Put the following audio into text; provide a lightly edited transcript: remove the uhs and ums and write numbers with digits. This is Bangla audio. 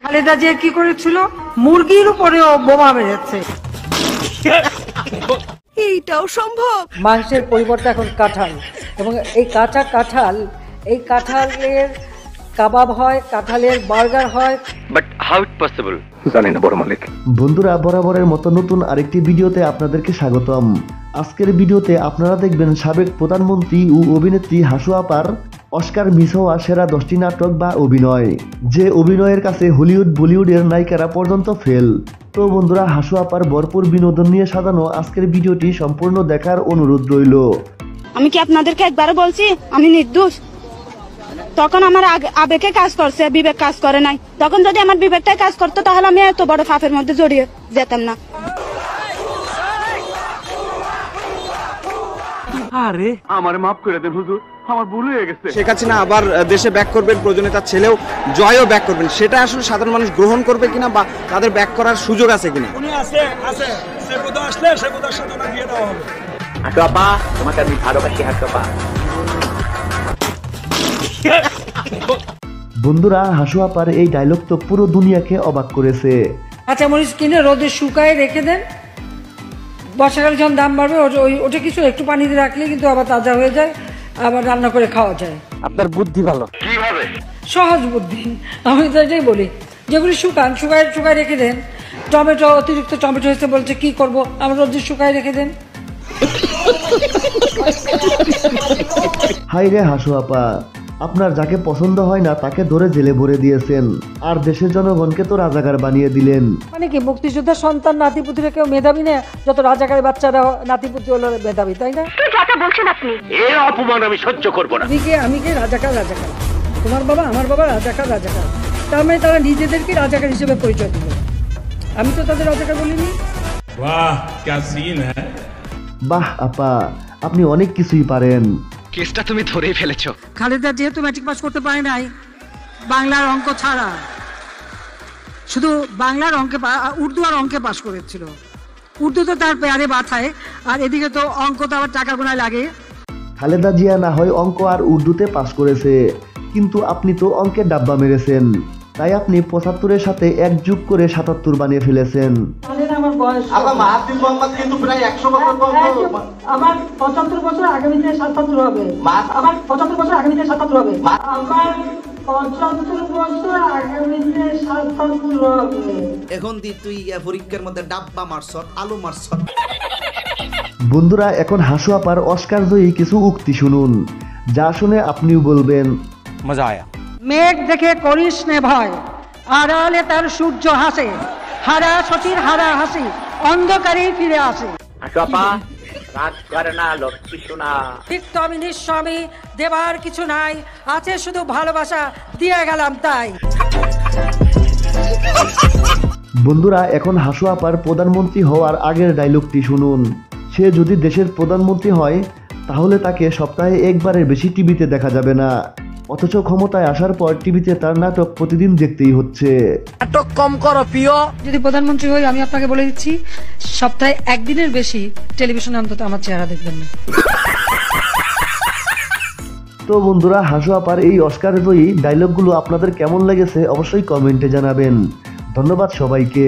খালেদা জিয়া কি করেছিল? মুরগির উপরেও বোমা মেরেছে। এইটাও সম্ভব? মাংসের পরিবর্তে এখন কাঁঠাল, এবং এই কাঁচা কাঁঠাল, এই কাঁঠালের কাবাব হয়, কাঁঠালের বার্গার হয়। বাট হাউ ইট পসিবল জানি না বড় মালিক। বন্ধুরা, বরাবরের মতো নতুন আরেকটি ভিডিওতে আপনাদেরকে স্বাগতম। আজকের ভিডিওতে আপনারা দেখবেন সাবেক প্রধানমন্ত্রী ও অভিনেত্রী হাসু আপার অস্কার মিস হওয়া সেরা 10টি নাটক বা অভিনয়, যে অভিনয়ের কাছে হলিউড বলিউডের নায়িকারা পর্যন্ত ফেল। তো বন্ধুরা, হাসু আপার ভরপুর বিনোদন নিয়ে সাজানো আজকের ভিডিওটি সম্পূর্ণ দেখার অনুরোধ রইল। আমি কি আপনাদেরকে একবারও বলছি আমি নির্দোষ? তখন আমার আবেগে কাজ করছে, বিবেক কাজ করে নাই। তখন যদি আমার বিবেকটাই কাজ করতো তাহলে আমি এত বড় পাপের মধ্যে জড়িয়ে যেতাম না। আরে আমার মাফ করে দেন হুজুর, আমার ভুল হয়ে গেছে। শেখ হাসিনা আবার দেশে ব্যাক করবেন, প্রয়োজনে তার ছেলেও জয়ও ব্যাক করবেন, সেটা আসলে সাধারণ মানুষ গ্রহণ করবে কিনা বা তাদের ব্যাক করার সুযোগ আছে কিনা? উনি আছে সে কোথাও আসলে সে কোথাও সাথে ওনার বিয়ে দেওয়া হবে। হাসু আপা, তোমাকে আমি ভালোবাসি হাসু আপা। বন্ধুরা, হাসু আপার এই ডায়লগ তো পুরো দুনিয়াকে অবাক করেছে। কাঁচামরিচ কিনে রোদে শুকায় রেখে দেন, বর্ষাকালে যখন দাম বাড়বে ওটা কিছু একটু পানিতে রাখলে কিন্তু আবার তাজা হয়ে যায়, আবার রান্না করে খাওয়া যায়। আপনার বুদ্ধি ভালো। কিভাবে? সহজ বুদ্ধি। আমি তো এটাই বলি, যেগুলি শুকায় রেখে দেন। টমেটো, অতিরিক্ত টমেটো হয়েছে বলছে কি করব, আমার রোদে শুকায় রেখে দেন। হাই রে হাসু আপা, আপনার যাকে পছন্দ হয় না তাকে ধরে জেলে ভরে দিয়েছেন, আর দেশের জনগণকে তো রাজাকার বানিয়ে দিলেন। মানে কি মুক্তিযোদ্ধার সন্তান নাতিপুতিরা কেউ মেধাবী না? যত রাজাকারের বাচ্চারা নাতিপুতি হলো মেধাবী, তাই না? এর অপমান আমি সহ্য করব না। আমি কে রাজাকার? তোমার বাবা আমার বাবা রাজাকার। তার মানে তারা নিজেদেরকে রাজাকার হিসেবে পরিচয় দিল। আমি তো তাদের রাজাকার বলিনি। বাহ क्या सीन है। বাহ আপা, আপনি অনেক কিছুই পারেন। কেসটা তুমি ধরেই ফেলেছো। খালেদা যেহেতু ম্যাট্রিক পাস করতে পারে নাই, বাংলার অঙ্ক ছাড়া শুধু বাংলার অঙ্কে, উর্দু আর অঙ্কে পাস করেছিল। উর্দু তো তার পেয়ারে বাথায়, আর এদিকে তো অঙ্ক তো আবার টাকা গোনায় লাগে। খালেদা জিয়া না হয় অঙ্ক আর উর্দুতে পাস করেছে, কিন্তু আপনি তো অঙ্কের ডাব্বা মেরেছেন, তাই আপনি 75-এর সাথে এক যোগ করে 77 বানিয়ে ফেলেছেন। আমার বয়স মাহাতির মোহাম্মদ কিন্তু প্রায় 100 বছর আমার 75 বছর আগামীতে 77 হবে। আমার 75 বছর আগামীতে 77 হবে। আমার 75 বছর আগামীতে 77 হবে। এখন তুই পরীক্ষার মধ্যে ডাব্বা মারছ, আলু মারছ। বন্ধুরা, এখন হাসু আপার অস্কার জয়ী কিছু উক্তি শুনুন, যা শুনে আপনিও বলবেন মজা আয়া। মেঘ দেখে করিস নে ভয়, আড়ালে তার সূর্য হাসে, হারা শশীর হারা হাসি অন্ধকারেই ফিরে আসে। হাসু আপা, রাগ করে না লক্ষ্মী সোনা। তিক্ত আমি নিঃস্বামী, দেবার কিছু নাই, আছে শুধু ভালোবাসা, দিয়ে গেলাম তাই। বন্ধুরা, এখন হাসু আপার প্রধানমন্ত্রী হওয়ার আগের ডায়লগটি শুনুন। সে যদি দেশের প্রধানমন্ত্রী হয় তাহলে তাকে সপ্তাহে একবারের বেশি টিভিতে দেখা যাবে না, অথচ ক্ষমতায় আসার পর টিভিতে তার নাটক প্রতিদিন দেখতেই হচ্ছে। নাটক কম করো প্রিয়। যদি প্রধানমন্ত্রী হই, আমি আপনাকে বলে দিচ্ছি, সপ্তাহে একদিনের বেশি টেলিভিশনে অন্তত আমার চেহারা দেখবেন না। তো বন্ধুরা, হাসু আপার এই অস্কার জয়ী ডায়লগগুলো আপনাদের কেমন লেগেছে অবশ্যই কমেন্টে জানাবেন। ধন্যবাদ সবাইকে।